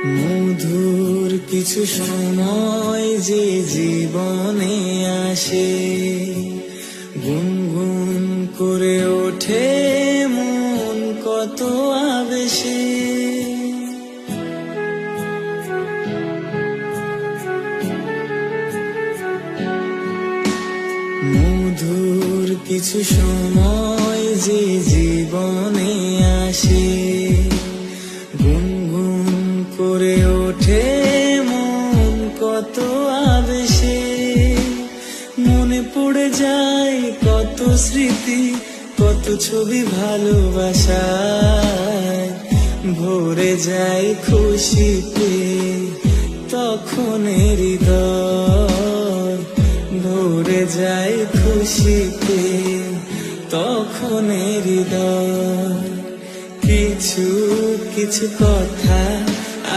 মধুর কিছু সময় যে জীবনে আসে, গুনগুন করে ওঠে মন কত আবেশে। মধুর কিছু সময় যে জীবনে আসে, গুনগুন করে ওঠে মন কত আবেশে। মনে পড়ে যায় কত স্মৃতি, কত ছবি ভালোবাসায়, ভরে যায় খুশিতে তখন হৃদয়, ভরে যায় খুশিতে তখন হৃদয়। কিছু কিছু কথা